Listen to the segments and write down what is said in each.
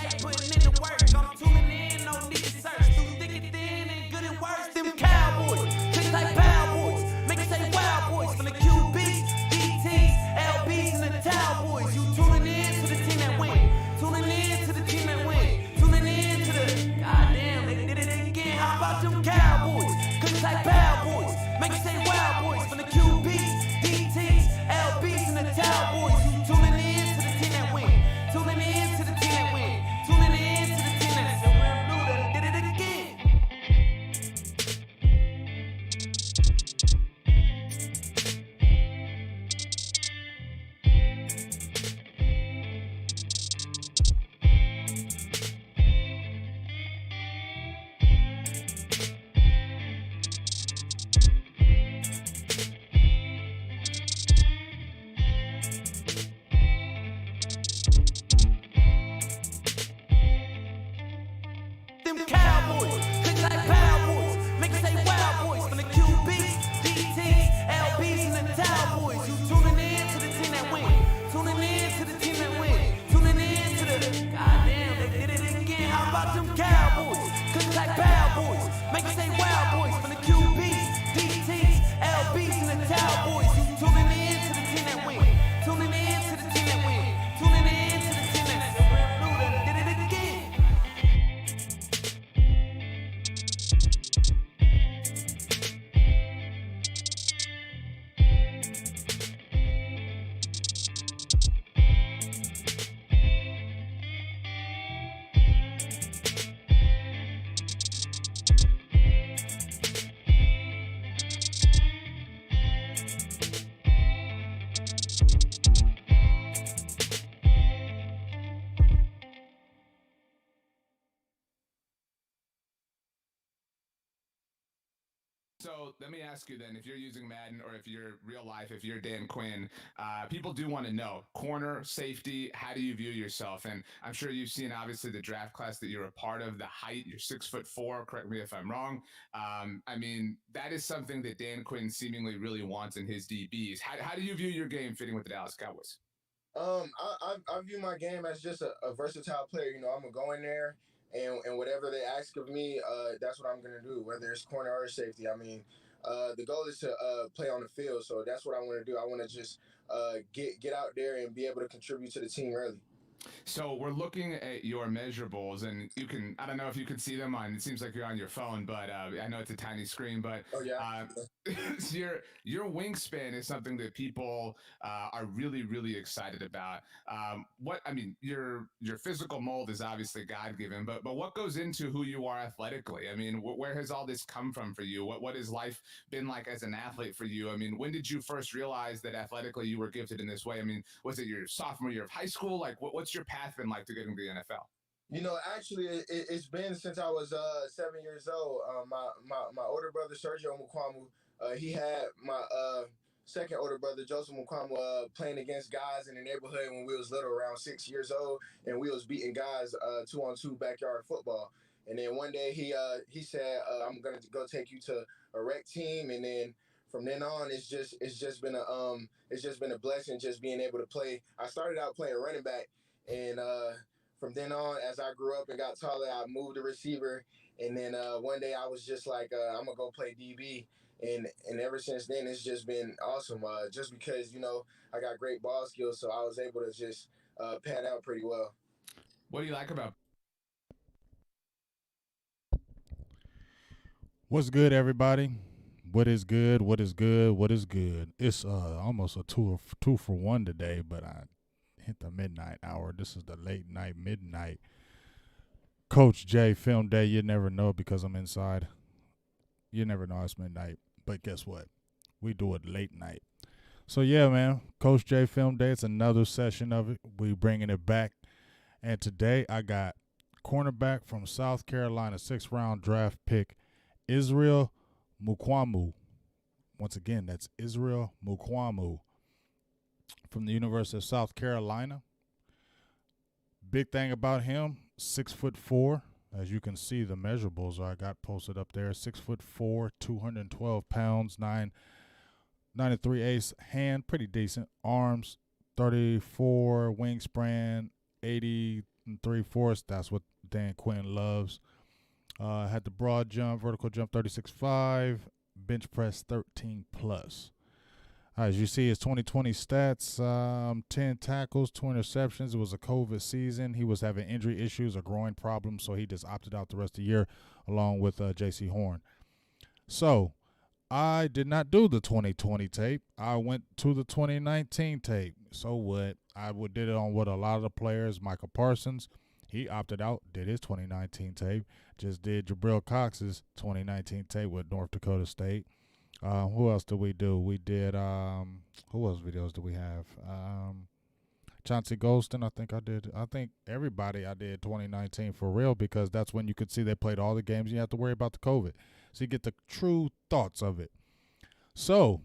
tight, putting in the work. I'm tuning in, no need to search. Through thick and thin and good and worse. Them cowboys, click like cowboys. Make it say wild boys. From the QBs, DTs, LBs, and the towel boys. You tuning in to the team that win. Tuning in to the team that win. Tuning in to the goddamn, they did it again. How about them cowboys? Click like cowboys. Make it say wild boys. From the QBs, DTs, LBs, and the towel boys. You tuning in to the team that win. Tuning in to the team that win. Tuning in to the team that's so we're blue that did it again. Them cowboys, click like cowboys, make it say wild boys. From the QBs, DTs, LBs, and the towel boys. You tuning in to the team that win. Tuning in to the team that win. Tuning in to the goddamn, they did it again. How about them cowboys? Click like cowboys, make it say wild boys. From the QBs, DTs, LBs, and the towel boys. You tuning in to the team that win. Tuning in to the team that win. Tuning in to the team that's so we're blue that did it again. So let me ask you then, if you're using Madden or if you're real life, if you're Dan Quinn, people do want to know corner, safety, how do you view yourself? And I'm sure you've seen obviously the draft class that you're a part of, the height, you're 6'4", correct me if I'm wrong. I mean, that is something that Dan Quinn seemingly really wants in his DBs. How do you view your game fitting with the Dallas Cowboys? I view my game as just a versatile player. You know, I'm gonna go in there and whatever they ask of me, that's what I'm gonna do, whether it's corner or safety. I mean, the goal is to play on the field, so that's what I want to do. I want to just get out there and be able to contribute to the team early. So we're looking at your measurables, and you can, I don't know if you can see them on, it seems like you're on your phone, but I know it's a tiny screen, but Oh yeah. your wingspan is something that people are really, really excited about. I mean, your physical mold is obviously God given, but what goes into who you are athletically? I mean, where has all this come from for you? What has life been like as an athlete for you? I mean, when did you first realize that athletically you were gifted in this way? I mean, was it your sophomore year of high school? Like, what's your path been like to getting to the NFL? You know, actually, it's been since I was 7 years old. My older brother Sergio Mukuamu, he had my second older brother Joseph Mukuamu playing against guys in the neighborhood when we was little, around 6 years old, and we was beating guys 2-on-2 backyard football. And then one day he said, "I'm gonna go take you to a rec team," and then from then on, it's just been a blessing just being able to play. I started out playing running back, and from then on, as I grew up and got taller, I moved to receiver. And then one day I was just like, I'm gonna go play DB. And ever since then, it's just been awesome. Just because I got great ball skills, so I was able to just pan out pretty well. What do you like about? What's good, everybody? What is good? What is good? What is good? It's almost a two for one today, but I hit the midnight hour. This is the late night, midnight. Coach J film day. You never know because I'm inside. You never know it's midnight, but guess what? We do it late night. So yeah, man. Coach J film day. It's another session of it. We bringing it back, and today I got cornerback from South Carolina, 6th round draft pick, Israel Mukuamu. Once again, that's Israel Mukuamu from the University of South Carolina. Big thing about him, 6'4". As you can see, the measurables I got posted up there. 6'4", 212 pounds, 9.93 hand, pretty decent. Arms, 34 wingspan, 80 and 3/4. That's what Dan Quinn loves. Had the broad jump, vertical jump 36.5, bench press 13 plus. As you see his 2020 stats, 10 tackles, 2 interceptions. It was a COVID season. He was having injury issues, a groin problem, so he just opted out the rest of the year along with J.C. Horn. So I did not do the 2020 tape. I went to the 2019 tape. So what? I did it on what a lot of the players, Michael Parsons, he opted out, did his 2019 tape. Just did Jabril Cox's 2019 tape with North Dakota State. Who else did we do? We did, who else videos do we have? Chauncey Golston, I think I did. I think everybody I did 2019 for real, because that's when you could see they played all the games. You have to worry about the COVID. So you get the true thoughts of it. So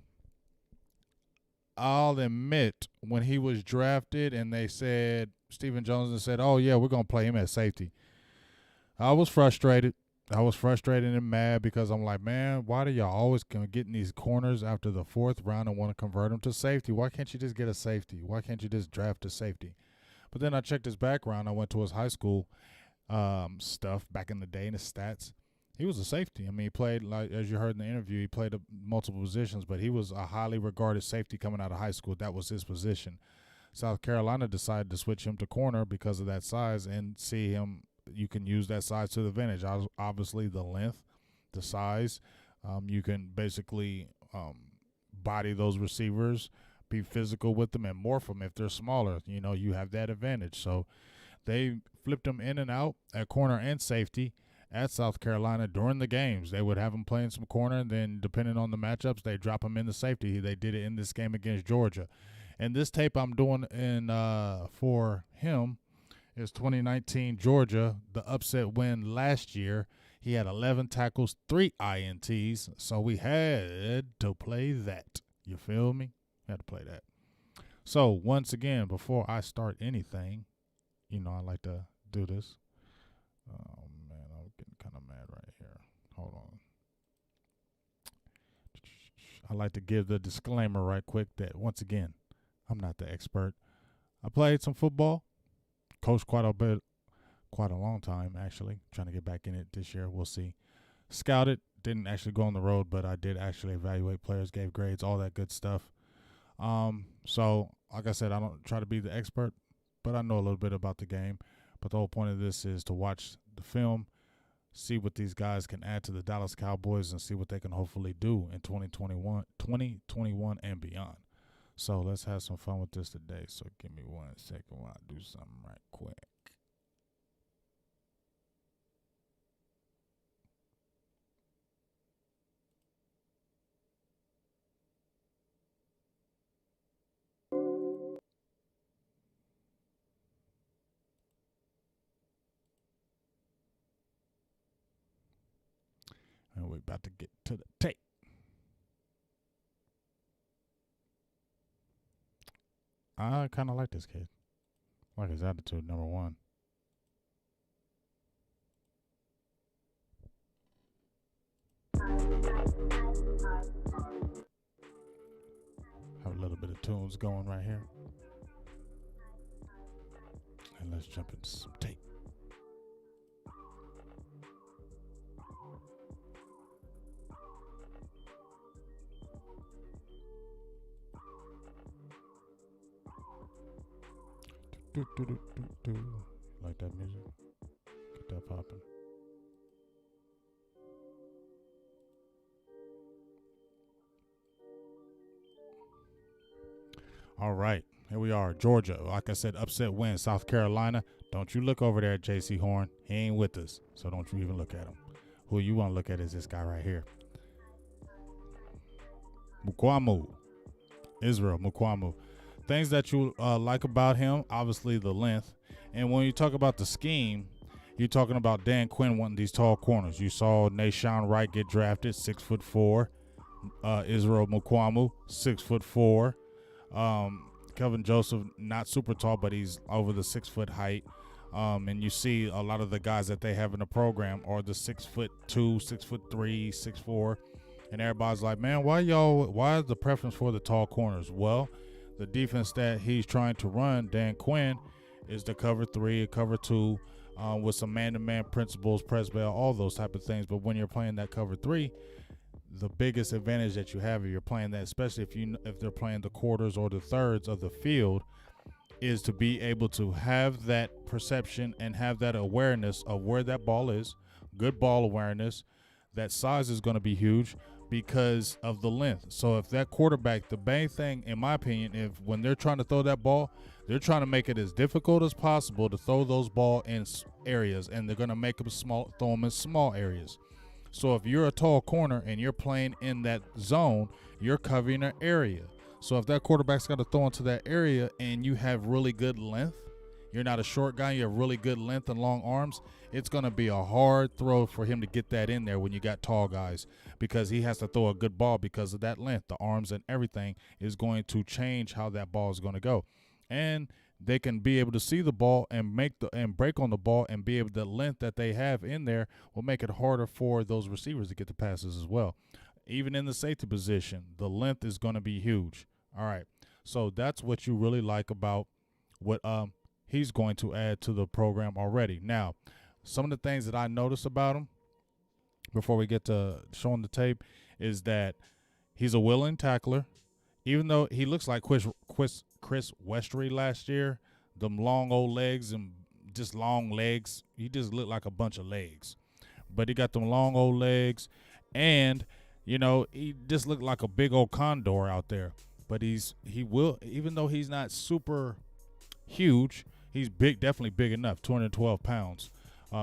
I'll admit, when he was drafted and they said, Stephen Jones said, oh, yeah, we're going to play him at safety, I was frustrated. I was frustrated and mad because I'm like, man, why do y'all always get in these corners after the 4th round and want to convert them to safety? Why can't you just get a safety? Why can't you just draft a safety? But then I checked his background. I went to his high school stuff back in the day and his stats. He was a safety. I mean, he played, like as you heard in the interview, he played multiple positions, but he was a highly regarded safety coming out of high school. That was his position. South Carolina decided to switch him to corner because of that size and see him. You can use that size to the advantage. Obviously, the length, the size. You can basically body those receivers, be physical with them, and morph them if they're smaller. You know, you have that advantage. So they flipped him in and out at corner and safety at South Carolina during the games. They would have him playing some corner, and then depending on the matchups, they drop him into safety. They did it in this game against Georgia. And this tape I'm doing for him is 2019 Georgia, the upset win last year. He had 11 tackles, 3 INTs, so we had to play that. You feel me? Had to play that. So once again, before I start anything, you know, I like to do this. Oh, man, I'm getting kind of mad right here. Hold on. I like to give the disclaimer right quick that, once again, I'm not the expert. I played some football. Coached quite a long time, actually. Trying to get back in it this year. We'll see. Scouted. Didn't actually go on the road, but I did actually evaluate players, gave grades, all that good stuff. So, like I said, I don't try to be the expert, but I know a little bit about the game. But the whole point of this is to watch the film, see what these guys can add to the Dallas Cowboys, and see what they can hopefully do in 2021 and beyond. So let's have some fun with this today. So give me 1 second while I do something right quick. And we're about to get to the tape. I kind of like this kid. I like his attitude, number one. Have a little bit of tunes going right here. And let's jump into some tape. Do. Like that music? Get that popping. All right, here we are. Georgia, like I said, upset win. South Carolina. Don't you look over there at J.C. Horn. He ain't with us, so don't you even look at him. Who you want to look at is this guy right here. Mukuamu. Israel Mukuamu. Things that you like about him, obviously the length. And when you talk about the scheme, you're talking about Dan Quinn wanting these tall corners. You saw Nashawn Wright get drafted, 6'4". Israel Mukuamu, 6'4". Kelvin Joseph, not super tall, but he's over the 6 foot height. And you see a lot of the guys that they have in the program are the 6'2", 6'3", 6'4". And everybody's like, man, why is the preference for the tall corners? Well, the defense that he's trying to run, Dan Quinn, is the cover 3, cover 2, with some man-to-man principles, press bail, all those type of things. But when you're playing that cover 3, the biggest advantage that you have if you're playing that, especially if they're playing the quarters or the thirds of the field, is to be able to have that perception and have that awareness of where that ball is, good ball awareness. That size is going to be huge because of the length. So if that quarterback, the main thing, in my opinion, if when they're trying to throw that ball, they're trying to make it as difficult as possible to throw those ball in areas, and they're going to make them throw them in small areas. So if you're a tall corner and you're playing in that zone, you're covering an area. So if that quarterback's got to throw into that area and you have really good length, you're not a short guy, you have really good length and long arms, it's going to be a hard throw for him to get that in there when you got tall guys, because he has to throw a good ball because of that length. The arms and everything is going to change how that ball is going to go. And they can be able to see the ball and break on the ball, and be able, the length that they have in there will make it harder for those receivers to get the passes as well. Even in the safety position, the length is going to be huge. All right, so that's what you really like about what he's going to add to the program already. Now, some of the things that I noticed about him before we get to showing the tape is that he's a willing tackler. Even though he looks like Chris Westry last year, them long old legs and just long legs. He just looked like a bunch of legs. But he got them long old legs, and, you know, he just looked like a big old condor out there. But he will, even though he's not super huge, he's big, definitely big enough, 212 pounds.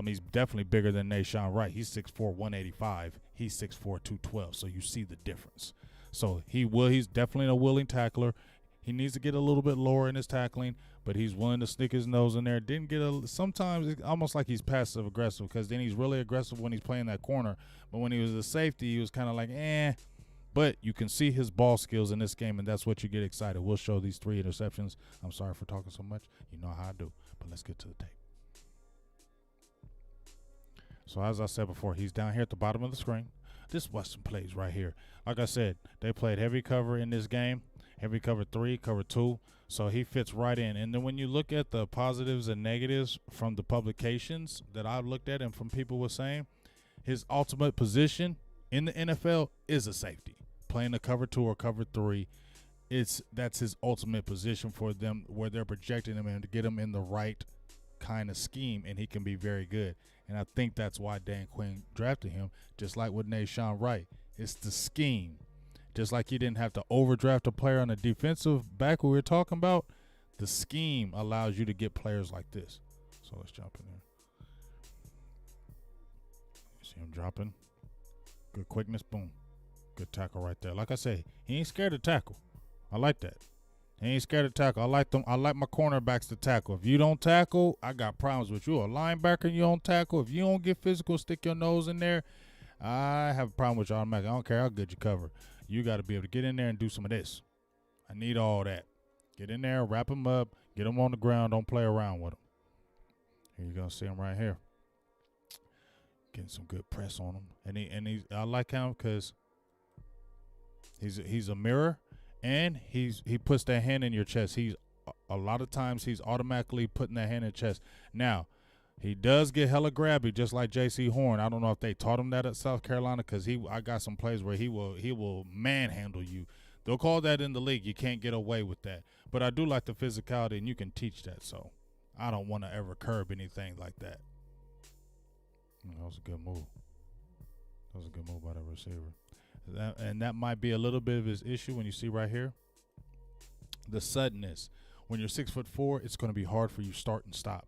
He's definitely bigger than Nashawn Wright. He's 6'4", 185. He's 6'4", 212. So you see the difference. So he's definitely a willing tackler. He needs to get a little bit lower in his tackling, but he's willing to stick his nose in there. Sometimes it's almost like he's passive aggressive, because then he's really aggressive when he's playing that corner. But when he was a safety, he was kind of like, eh. But you can see his ball skills in this game, and that's what you get excited. We'll show these 3 interceptions. I'm sorry for talking so much. You know how I do. But let's get to the tape. So as I said before, he's down here at the bottom of the screen. This was some plays right here. Like I said, they played heavy cover in this game. Heavy cover 3, cover 2. So he fits right in. And then when you look at the positives and negatives from the publications that I've looked at and from people were saying, his ultimate position in the NFL is a safety. Playing a cover 2 or cover 3, that's his ultimate position for them, where they're projecting him and to get him in the right kind of scheme, and he can be very good. And I think that's why Dan Quinn drafted him, just like with Nashawn Wright. It's the scheme. Just like you didn't have to overdraft a player on a defensive back we were talking about, the scheme allows you to get players like this. So let's jump in there. You see him dropping. Good quickness, boom. Good tackle right there. Like I say, he ain't scared to tackle. I like that. He ain't scared to tackle. I like them. I like my cornerbacks to tackle. If you don't tackle, I got problems with you. A linebacker, you don't tackle. If you don't get physical, stick your nose in there, I have a problem with you automatically. I don't care how good you cover. You got to be able to get in there and do some of this. I need all that. Get in there, wrap him up, get him on the ground. Don't play around with him. Here you're going to see him right here. Getting some good press on him. And I like him because he's a mirror, and he puts that hand in your chest. A lot of times he's automatically putting that hand in the chest. Now, he does get hella grabby, just like J.C. Horn. I don't know if they taught him that at South Carolina, because I got some plays where he will manhandle you. They'll call that in the league. You can't get away with that. But I do like the physicality, and you can teach that. So I don't want to ever curb anything like that. That was a good move. That was a good move by the receiver. And that might be a little bit of his issue when you see right here. The suddenness. When you're 6'4", it's going to be hard for you start and stop.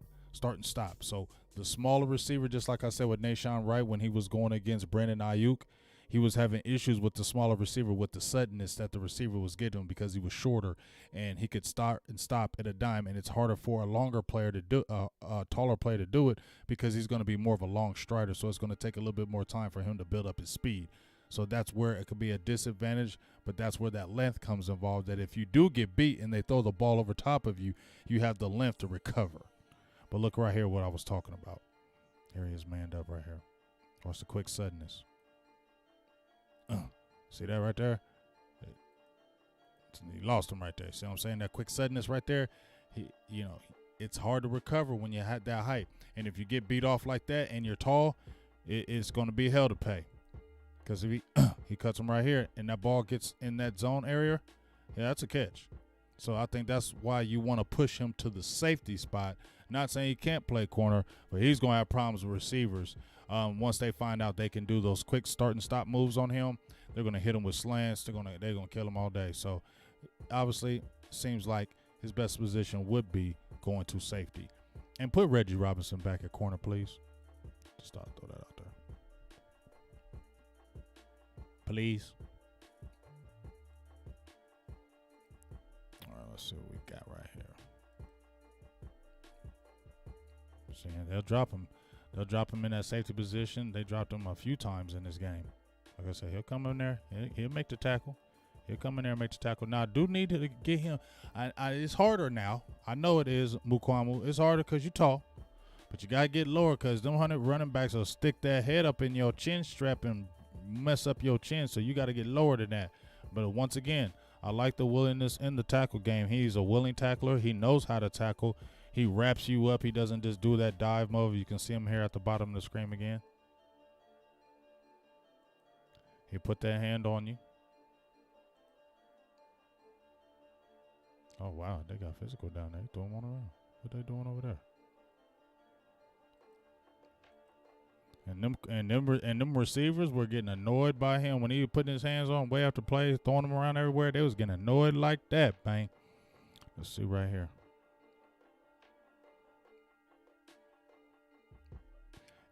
So the smaller receiver, just like I said with Nashawn Wright, when he was going against Brandon Ayuk, he was having issues with the smaller receiver, with the suddenness that the receiver was getting him, because he was shorter and he could start and stop at a dime. And it's harder for a longer player to do, a taller player to do it, because he's going to be more of a long strider. So it's going to take a little bit more time for him to build up his speed. So that's where it could be a disadvantage, but that's where that length comes involved, that if you do get beat and they throw the ball over top of you, you have the length to recover. But look right here what I was talking about. Here he is manned up right here. Watch the quick suddenness. See that right there? He lost him right there. See what I'm saying? That quick suddenness right there. it's hard to recover when you had that height. And if you get beat off like that and you're tall, it's going to be hell to pay. Because if he cuts him right here and that ball gets in that zone area, yeah, that's a catch. So I think that's why you want to push him to the safety spot. Not saying he can't play corner, but he's going to have problems with receivers. Once they find out they can do those quick start and stop moves on him, they're going to hit him with slants. They're going to kill him all day. So obviously, seems like his best position would be going to safety. And put Reggie Robinson back at corner, please. Just throw that out there. Please. All right, let's see what we got right here. See, they'll drop him. They'll drop him in that safety position. They dropped him a few times in this game. Like I said, he'll come in there. He'll make the tackle. He'll come in there and make the tackle. Now, I do need to get him. It's harder now. I know it is, Mukuamu. It's harder because you're tall. But you got to get lower because them 100 running backs will stick that head up in your chin strap and mess up your chin. So you got to get lower than that. But once again, I like the willingness in the tackle game. He's a willing tackler. He knows how to tackle. He wraps you up. He doesn't just do that dive move. You can see him here at the bottom of the screen again. He put that hand on you. Oh, wow. They got physical down there. Throwing one around. What they doing over there? And them receivers were getting annoyed by him when he was putting his hands on way after play, throwing them around everywhere. They was getting annoyed like that, bang. Let's see right here.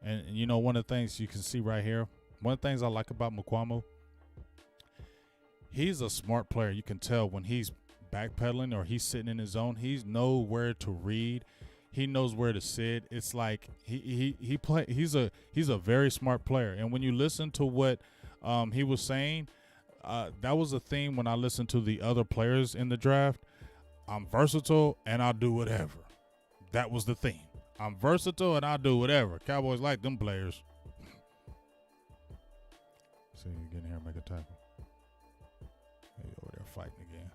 And you know, one of the things you can see right here, one of the things I like about Mukuamu, he's a smart player. You can tell when he's backpedaling or he's sitting in his zone, he knows where to read. He knows where to sit. It's like he's a very smart player. And when you listen to what he was saying, that was a theme when I listened to the other players in the draft. I'm versatile and I'll do whatever. That was the theme. I'm versatile and I'll do whatever. Cowboys like them players. See, you get in here and make a tackle. Hey, over there fighting again.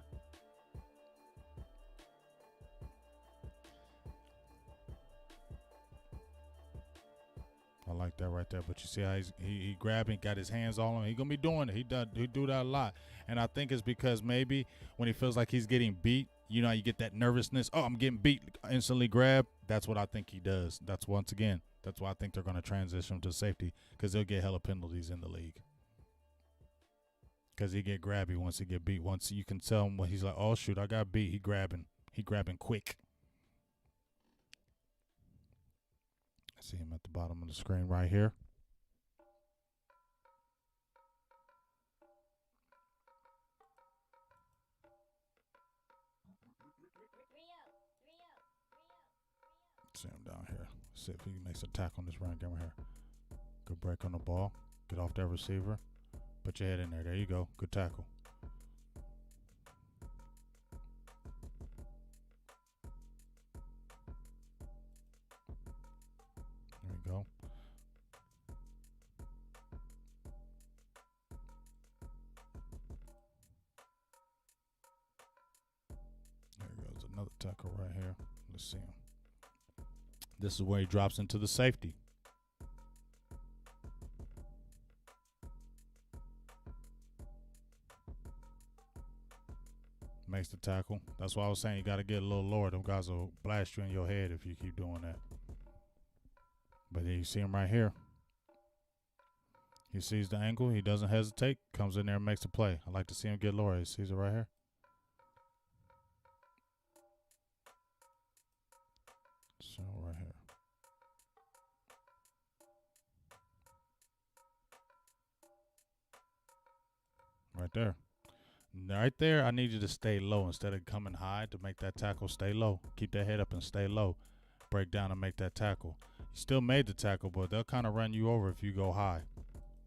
I like that right there. But you see how he grabbing, got his hands all on him. He gonna be doing it. He do that a lot. And I think it's because maybe when he feels like he's getting beat, you know, you get that nervousness. Oh, I'm getting beat. Instantly grab. That's what I think he does. That's why I think they're gonna transition him to safety because they'll get hella penalties in the league. Because he get grabby once he get beat. Once you can tell him when he's like, oh shoot, I got beat. He grabbing quick. See him at the bottom of the screen right here. See him down here. See if he makes a tackle on this run game right here. Good break on the ball. Get off that receiver. Put your head in there. There you go. Good tackle. There we go. There goes another tackle right here. Let's see him. This is where he drops into the safety. Makes the tackle. That's why I was saying you got to get a little lower. Them guys will blast you in your head if you keep doing that. But then you see him right here. He sees the angle. He doesn't hesitate. Comes in there and makes the play. I like to see him get lower. He sees it right here. So right here. Right there. Right there, I need you to stay low instead of coming high to make that tackle. Stay low. Keep that head up and stay low. Break down and make that tackle. You still made the tackle, but they'll kind of run you over if you go high.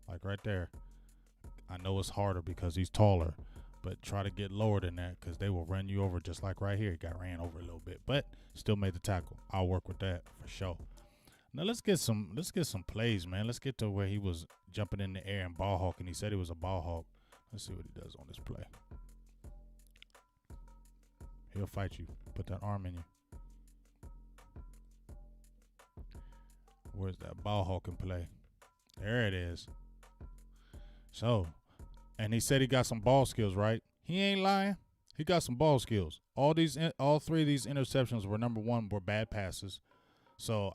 Like right there. I know it's harder because he's taller, but try to get lower than that because they will run you over just like right here. He got ran over a little bit, but still made the tackle. I'll work with that for sure. Now let's get some plays, man. Let's get to where he was jumping in the air and ball hawking. He said he was a ball hawk. Let's see what he does on this play. He'll fight you. Put that arm in you. Where's that ball hawking play? There it is. So, and he said he got some ball skills, right? He ain't lying. He got some ball skills. All 3 of these interceptions were were bad passes. So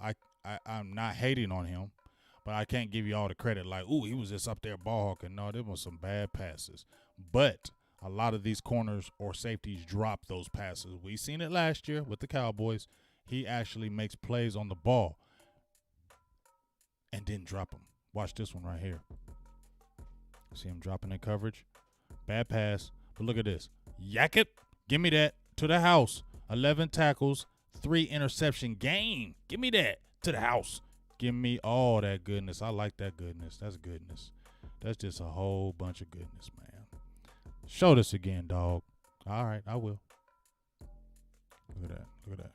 I'm not hating on him, but I can't give you all the credit. Like, ooh, he was just up there ball hawking. No, there was some bad passes. But a lot of these corners or safeties drop those passes. We seen it last year with the Cowboys. He actually makes plays on the ball and didn't drop them. Watch this one right here. See him dropping in coverage. Bad pass. But look at this. Yak it. Give me that to the house. 11 tackles, 3 interception game. Give me that to the house. Give me all that goodness. I like that goodness. That's goodness. That's just a whole bunch of goodness, man. Show this again, dog. All right, I will. Look at that. Look at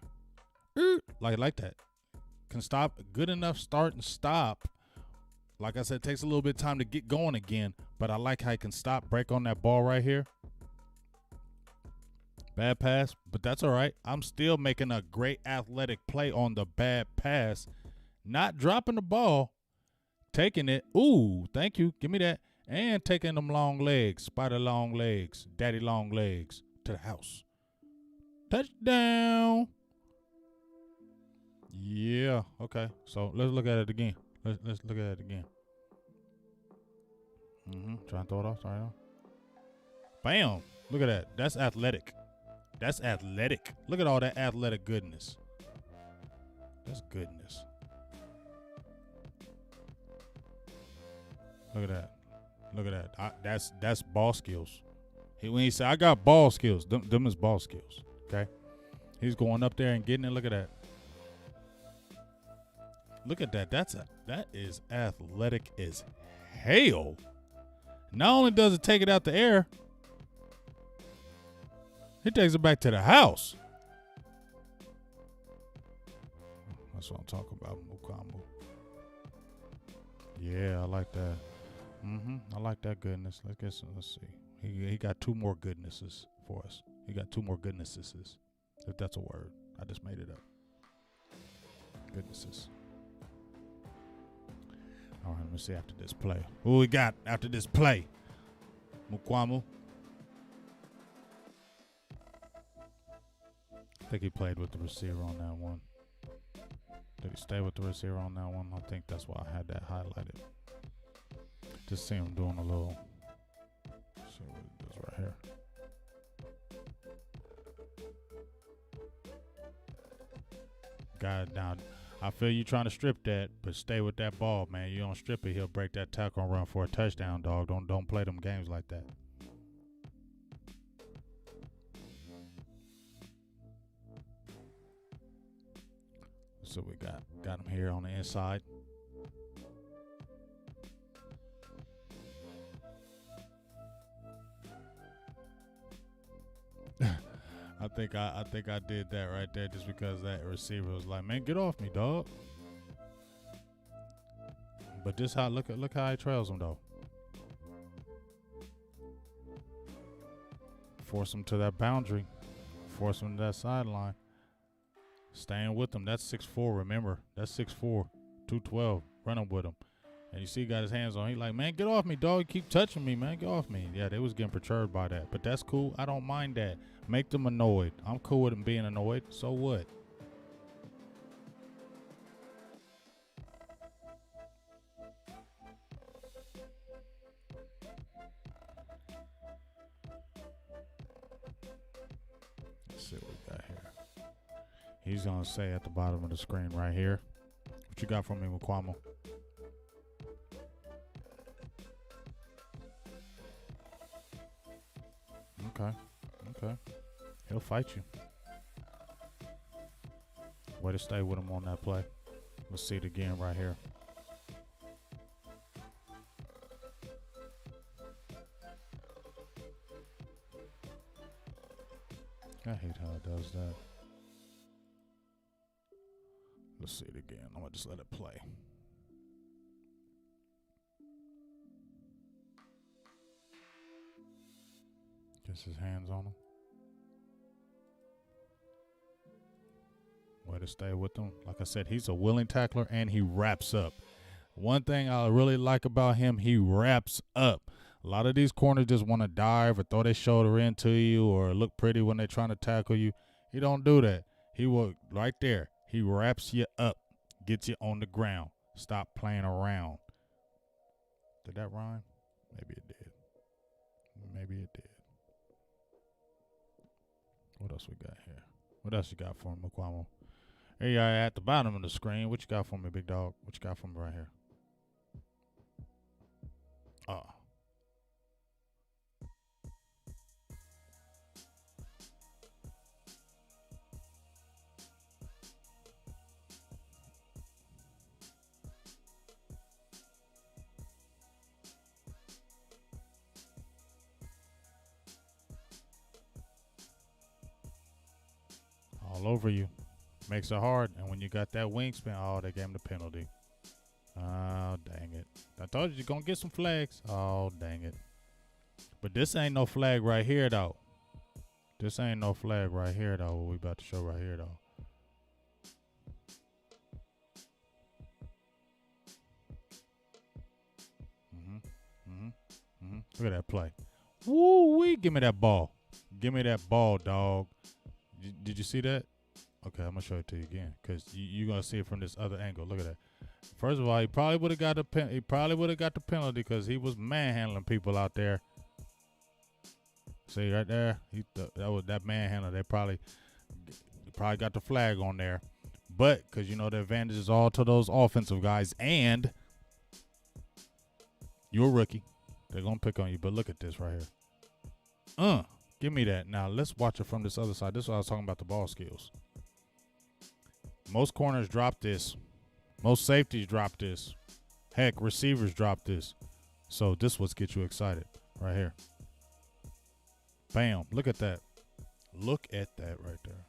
that. Like that. Can stop. Good enough start and stop. Like I said, it takes a little bit of time to get going again, but I like how he can stop, break on that ball right here. Bad pass, but that's all right. I'm still making a great athletic play on the bad pass. Not dropping the ball, taking it. Ooh, thank you. Give me that. And taking them long legs, spider long legs, daddy long legs to the house. Touchdown. Yeah, okay. So let's look at it again. Let's look at it again. Try and throw it off. Sorry. Bam. Look at that. That's athletic. That's athletic. Look at all that athletic goodness. That's goodness. Look at that. Look at that. That's ball skills. When he said, I got ball skills, them is ball skills. Okay? He's going up there and getting it. Look at that. Look at that. That is athletic as hell. Not only does it take it out the air, he takes it back to the house. That's what I'm talking about, Mukuamu. Yeah, I like that. I like that goodness. Let's see. He got 2 more goodnesses for us. He got 2 more goodnesses. If that's a word. I just made it up. Goodnesses. All right, let me see after this play. Who we got after this play? Mukuamu. I think he played with the receiver on that one. Did he stay with the receiver on that one? I think that's why I had that highlighted. Just see him doing a little. See what it does right here. Got it down. I feel you trying to strip that, but stay with that ball, man. You don't strip it, he'll break that tackle and run for a touchdown, dog. Don't play them games like that. So we got him here on the inside. I think I did that right there just because that receiver was like, man, get off me, dog. But this how look how he trails him though. Force him to that boundary. Force him to that sideline. Staying with him. That's 6'4", remember. That's 6'4", 212. Running with him. And you see he got his hands on. He like, man, get off me, dog. You keep touching me, man. Get off me. Yeah, they was getting perturbed by that. But that's cool. I don't mind that. Make them annoyed. I'm cool with them being annoyed. So what? Let's see what we got here. He's going to say at the bottom of the screen right here. What you got for me, Mukuamu? Okay. He'll fight you. Way to stay with him on that play. Let's see it again right here. I hate how it does that. Let's see it again. I'm going to just let it play. Gets his hands on him. Way to stay with him. Like I said, he's a willing tackler and he wraps up. One thing I really like about him, he wraps up. A lot of these corners just want to dive or throw their shoulder into you or look pretty when they're trying to tackle you. He don't do that. He will right there. He wraps you up, gets you on the ground. Stop playing around. Did that rhyme? Maybe it did. Maybe it did. What else we got here? What else you got for me, Mukuamu? Hey, you at the bottom of the screen. What you got for me, big dog? What you got for me right here? All over you. Makes it hard. And when you got that wingspan, oh, they gave him the penalty. Oh, dang it. I told you you're going to get some flags. Oh, dang it. But this ain't no flag right here, though. This ain't no flag right here, though, what we about to show right here, though. Look at that play. Woo-wee. Give me that ball. Give me that ball, dog. Did you see that? Okay, I'm going to show it to you again because you're going to see it from this other angle. Look at that. First of all, he probably would have got the penalty because he was manhandling people out there. See right there? That manhandler. They probably got the flag on there. But because, you know, the advantage is all to those offensive guys. And you're a rookie. They're going to pick on you. But look at this right here. Give me that. Now, let's watch it from this other side. This is what I was talking about, the ball skills. Most corners drop this. Most safeties drop this. Heck, receivers drop this. So this was get you excited right here. Bam. Look at that. Look at that right there.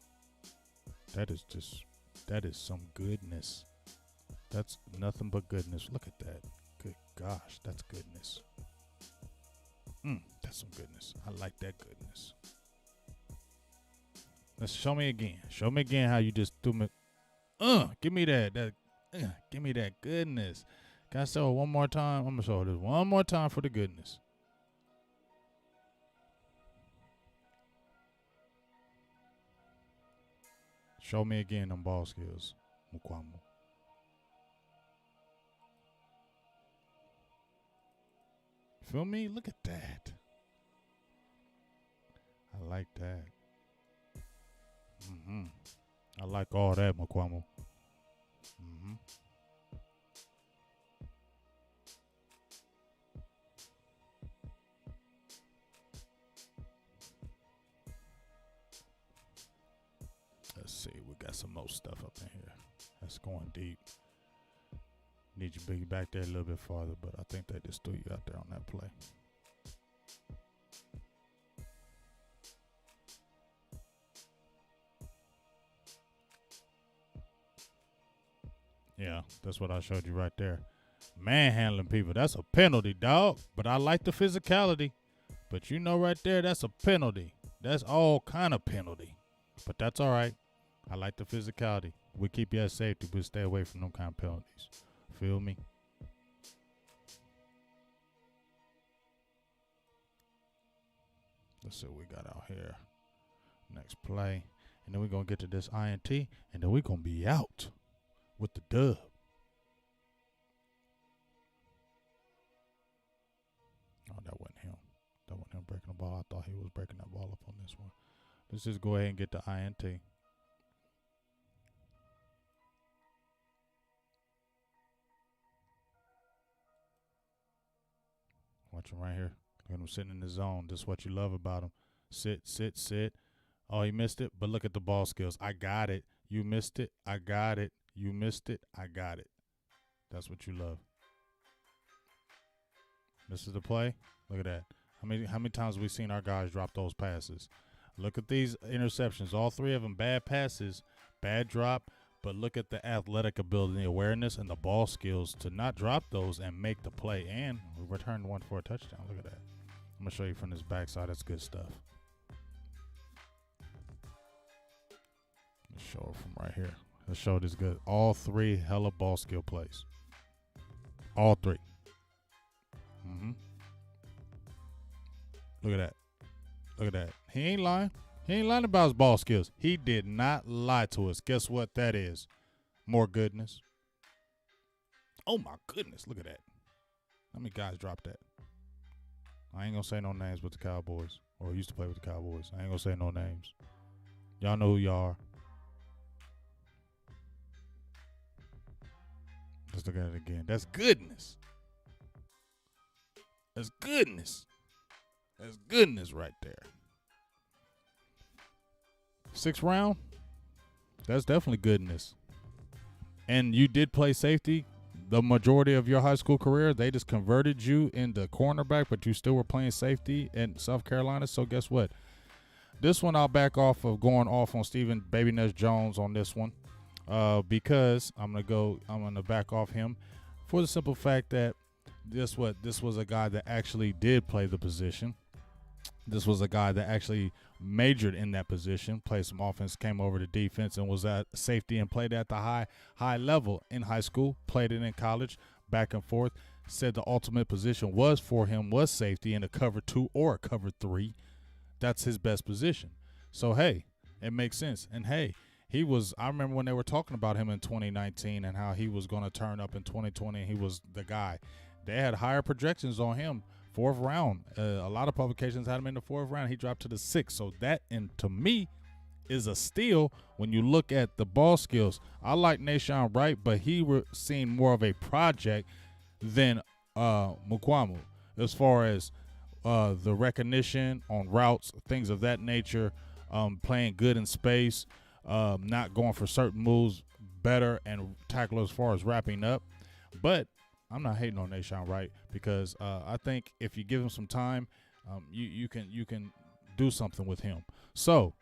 That is some goodness. That's nothing but goodness. Look at that. Good gosh, that's goodness. That's some goodness. I like that goodness. Let's show me again. Show me again how you just threw me. Give me that. Give me that goodness. Can I show it one more time? I'm gonna show this one more time for the goodness. Show me again them ball skills, Mukuamu. Feel me? Look at that. I like that. I like all that, Mukuamu. Let's see. We got some more stuff up in here. That's going deep. Need you to be back there a little bit farther, but I think they just threw you out there on that play. Yeah, that's what I showed you right there. Manhandling people. That's a penalty, dog. But I like the physicality. But you know right there, that's a penalty. That's all kind of penalty. But that's all right. I like the physicality. We keep you at safety, but stay away from them kind of penalties. Feel me? Let's see what we got out here. Next play. And then we're going to get to this INT. And then we're going to be out with the dub. Oh, that wasn't him. That wasn't him breaking the ball. I thought he was breaking that ball up on this one. Let's just go ahead and get the INT. Watch him right here. Look at him sitting in the zone. This is what you love about him. Sit, sit, sit. Oh, he missed it, but look at the ball skills. I got it. You missed it. I got it. You missed it. I got it. That's what you love. This is the play. Look at that. How many times have we seen our guys drop those passes? Look at these interceptions. All three of them bad passes, bad drop. But look at the athletic ability, awareness, and the ball skills to not drop those and make the play. And we returned one for a touchdown. Look at that. I'm going to show you from this backside. That's good stuff. Let's show it from right here. Let's show this good. All three hella ball skill plays. All three. Look at that. Look at that. He ain't lying. He ain't lying about his ball skills. He did not lie to us. Guess what that is? More goodness. Oh, my goodness. Look at that. How many guys dropped that? I ain't going to say no names with the Cowboys. Or used to play with the Cowboys. I ain't going to say no names. Y'all know who y'all are. Let's look at it again. That's goodness. That's goodness. That's goodness right there. 6th round. That's definitely goodness. And you did play safety the majority of your high school career. They just converted you into cornerback, but you still were playing safety in South Carolina. So guess what? This one I'll back off of going off on Stephen Baby Nuts Jones on this one. Because I'm gonna back off him for the simple fact that this was a guy that actually did play the position. This was a guy that actually majored in that position, played some offense, came over to defense, and was at safety and played at the high level in high school, played it in college, back and forth. Said the ultimate position was for him was safety in a cover 2 or a cover 3. That's his best position. So, hey, it makes sense. And, hey, I remember when they were talking about him in 2019 and how he was going to turn up in 2020 and he was the guy. They had higher projections on him. 4th round. A lot of publications had him in the 4th round. He dropped to the 6th. So that, and to me, is a steal when you look at the ball skills. I like Nashawn Wright, but he was seen more of a project than Mukuamu as far as the recognition on routes, things of that nature, playing good in space, not going for certain moves better, and tackle as far as wrapping up. But I'm not hating on Nashawn Wright because I think if you give him some time, you can do something with him. So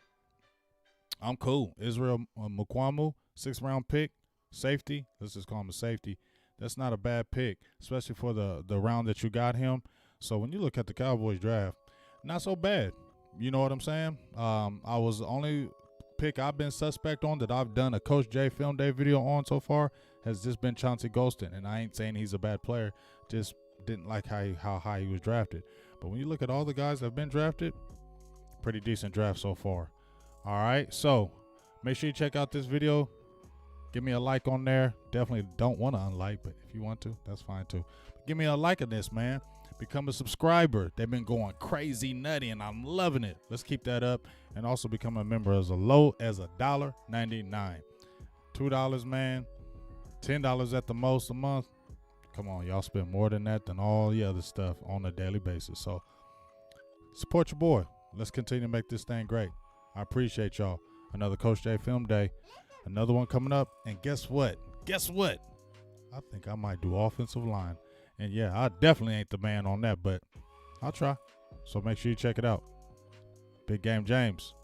I'm cool. Israel Mukuamu, 6th round pick, safety. Let's just call him a safety. That's not a bad pick, especially for the round that you got him. So when you look at the Cowboys draft, not so bad. You know what I'm saying? I was the only pick I've been suspect on that I've done a Coach J Film Day video on so far has just been Chauncey Golston, and I ain't saying he's a bad player, just didn't like how high he was drafted. But when you look at all the guys that have been drafted, pretty decent draft so far. All right, so make sure you check out this video. Give me a like on there. Definitely don't want to unlike, but if you want to, that's fine too. But give me a like of this, man. Become a subscriber. They've been going crazy nutty, and I'm loving it. Let's keep that up, and also become a member as low as $1.99. $2, man. $10 at the most a month. Come on, y'all spend more than that than all the other stuff on a daily basis. So support your boy. Let's continue to make this thing great. I appreciate y'all. Another Coach J Film Day. Another one coming up. And guess what? I think I might do offensive line. And yeah, I definitely ain't the man on that, but I'll try. So make sure you check it out. Big Game James.